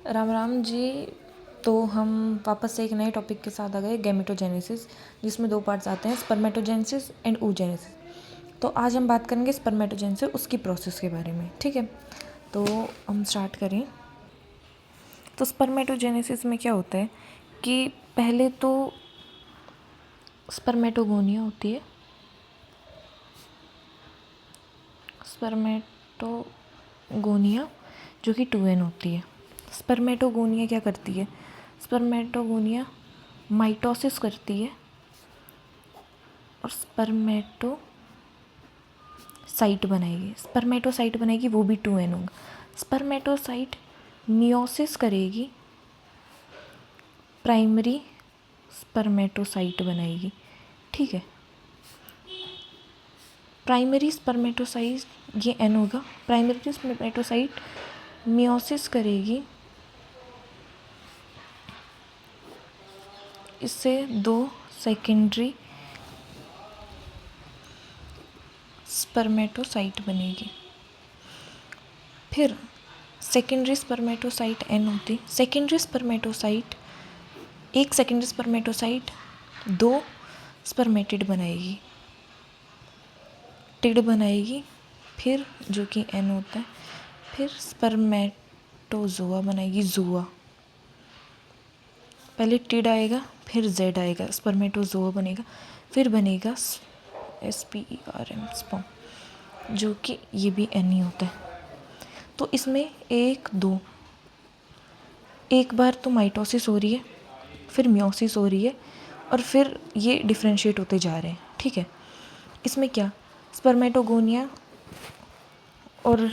राम राम जी। तो हम वापस से एक नए टॉपिक के साथ आ गए, गैमेटोजेनेसिस, जिसमें दो पार्ट्स आते हैं, स्पर्मेटोजेनेसिस एंड ooजेनेसिस। तो आज हम बात करेंगे स्पर्मेटोजेनेसिस, उसकी प्रोसेस के बारे में। ठीक है, तो हम स्टार्ट करें। तो स्पर्मेटोजेनेसिस में क्या होता है कि पहले तो स्पर्मेटोगोनिया होती है। स्पर्मेटोगोनिया जो कि 2n होती है। स्पर्मेटोगोनिया क्या करती है? स्पर्मेटोगोनिया माइटोसिस करती है और स्पर्मेटोसाइट बनाएगी। स्पर्मेटोसाइट बनाएगी, वो भी 2n होगा। स्पर्मेटोसाइट मियोसिस करेगी, प्राइमरी स्पर्मेटोसाइट बनाएगी। ठीक है, प्राइमरी स्पर्मेटोसाइट ये n होगा। प्राइमरी स्पर्मेटोसाइट मियोसिस करेगी, इससे दो सेकेंडरी स्पर्मेटोसाइट बनेगी। फिर सेकेंडरी स्पर्मेटोसाइट n होती। सेकेंडरी स्पर्मेटोसाइट एक सेकेंडरी स्पर्मेटोसाइट दो स्पर्मेटिड बनाएगी, टिड बनाएगी, फिर जो कि n होता है। फिर स्पर्मेटोजोआ बनाएगी, जोआ। पहले टिड आएगा, फिर z आएगा, स्पर्मेटोजोआ बनेगा, फिर बनेगा SPERM, स्पर्म, जो कि ये भी n ही होता है। तो इसमें एक बार तो माइटोसिस हो रही है, फिर मियोसिस हो रही है, और फिर ये डिफ्रेंशिएट होते जा रहे हैं। ठीक है, इसमें क्या स्पर्मेटोगोनिया और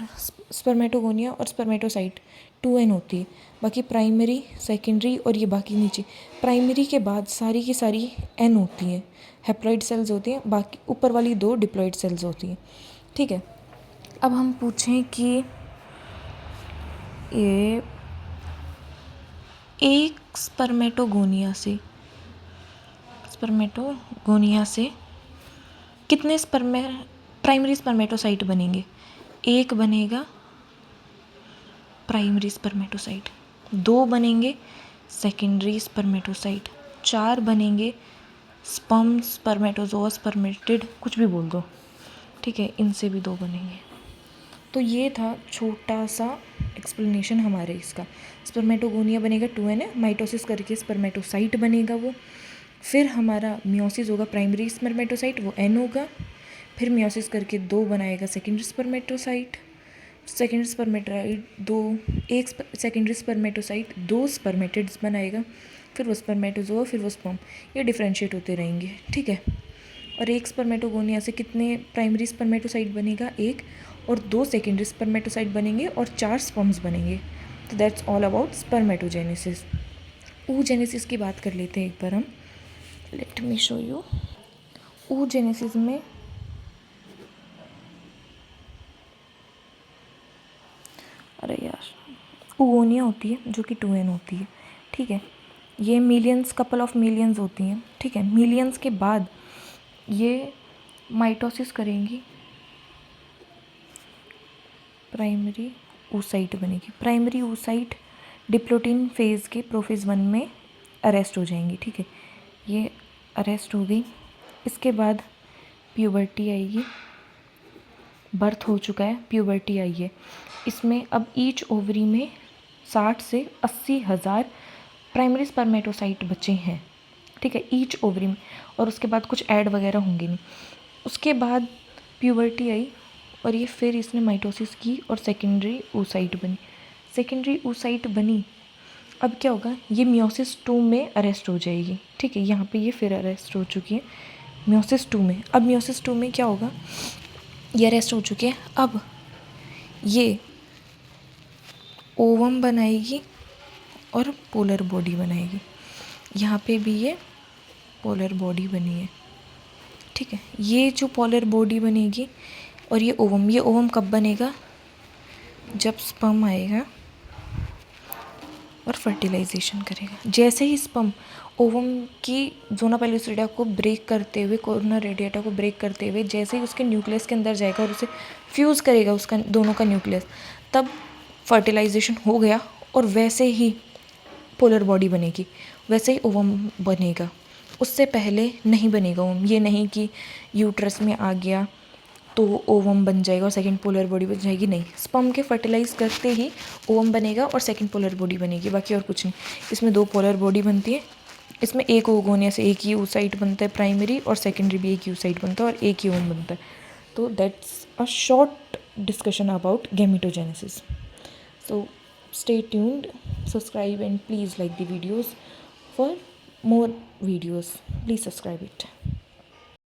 स्पर्मेटोसाइट 2n होती है। बाकी प्राइमरी, सेकेंडरी और ये बाकी नीचे। प्राइमरी के बाद सारी की सारी n होती हैं, हैप्लॉइड सेल्स होती हैं। बाकी ऊपर वाली दो डिप्लॉइड सेल्स होती हैं। ठीक है, अब हम पूछें कि ये एक स्पर्मेटोगोनिया से कितने प्राइमरी स्पर्मेटोसाइट बनेंगे? एक बनेगा प्राइमरी स्पर्मेटोसाइट, दो बनेंगे सेकेंडरी स्पर्मेटोसाइट, चार बनेंगे स्पर्म, स्पर्मेटोजोआ, स्पर्मेटिड, कुछ भी बोल दो। ठीक है, इनसे भी दो बनेंगे। तो ये था छोटा सा एक्सप्लेनेशन हमारे इसका। स्पर्मेटोगोनिया बनेगा 2n है, माइटोसिस करके स्पर्मेटोसाइट बनेगा वो। फिर हमारा मियोसिस होगा, प्राइमरी स्पर्मेटोसाइट वो n होगा। फिर मियोसिस करके दो बनाएगा सेकेंडरी स्पर्मेटोसाइट, सेकेंडरी स्पर्मेटोसाइट दो स्पर्मेटिड्स बनाएगा। फिर वो स्पर्मेटोजोआ, फिर वो स्पर्म, ये डिफ्रेंशिएट होते रहेंगे। ठीक है, और एक स्पर्मेटोगोनिया से कितने प्राइमरी स्पर्मेटोसाइट बनेगा? एक, और दो सेकेंडरी स्पर्मेटोसाइट बनेंगे और चार स्पर्म्स बनेंगे। तो that's all about spermatogenesis. Oogenesis की बात कर लेते हैं एक बार हम। Let me show you. Oogenesis में oogonia होती है जो कि 2n होती है। ठीक है, ये मिलियंस, कपल ऑफ मिलियंस होती हैं। ठीक है, मिलियंस के बाद ये माइटोसिस करेंगी, प्राइमरी ooसाइट बनेगी। प्राइमरी ooसाइट डिप्लोटिन फेज़ के प्रोफेज 1 में अरेस्ट हो जाएंगी। ठीक है, ये अरेस्ट हो गई। इसके बाद प्यूबर्टी आएगी, बर्थ हो चुका है, प्यूबर्टी आई है। इसमें अब ईच ओवरी में 60 से 80 हज़ार प्राइमरी स्पर्मेटोसाइट बचे हैं। ठीक है, ईच ओवरी में, और उसके बाद कुछ ऐड वगैरह होंगे नहीं। उसके बाद प्यूबर्टी आई और ये फिर इसने माइटोसिस की और सेकेंडरी ooसाइट बनी। सेकेंडरी ooसाइट बनी, अब क्या होगा, ये मियोसिस 2 में अरेस्ट हो जाएगी। ठीक है, यहाँ पे ये फिर अरेस्ट हो चुकी है मियोसिस 2 में। अब मियोसिस 2 में क्या होगा, ये अरेस्ट हो चुके हैं। अब ये ओवम बनाएगी और पोलर बॉडी बनाएगी। यहाँ पे भी ये पोलर बॉडी बनी है। ठीक है, ये जो पोलर बॉडी बनेगी और ये ओवम कब बनेगा? जब स्पर्म आएगा और फर्टिलाइजेशन करेगा। जैसे ही स्पर्म ओवम की ज़ोना पेलोसिडा को ब्रेक करते हुए, कोरोना रेडिएटा को ब्रेक करते हुए, जैसे ही उसके न्यूक्लियस के अंदर जाएगा और उसे फ्यूज़ करेगा उसका दोनों का न्यूक्लियस, तब फर्टिलाइजेशन हो गया और वैसे ही पोलर बॉडी बनेगी, वैसे ही ओवम बनेगा। उससे पहले नहीं बनेगा ओवम। ये नहीं कि यूट्रस में आ गया तो ओवम बन जाएगा और सेकंड पोलर बॉडी बन जाएगी, नहीं। स्पर्म के फर्टिलाइज करते ही ओवम बनेगा और सेकंड पोलर बॉडी बनेगी, बाकी और कुछ नहीं। इसमें 2 पोलर बॉडी बनती है। इसमें एक ओगोनिया से एक ही oocyte बनता है प्राइमरी, और सेकेंडरी भी एक ही oocyte बनता है और एक ही ओवम बनता है। तो that's a short discussion about gametogenesis. So stay tuned, subscribe, and please like the videos. For more videos, please subscribe it.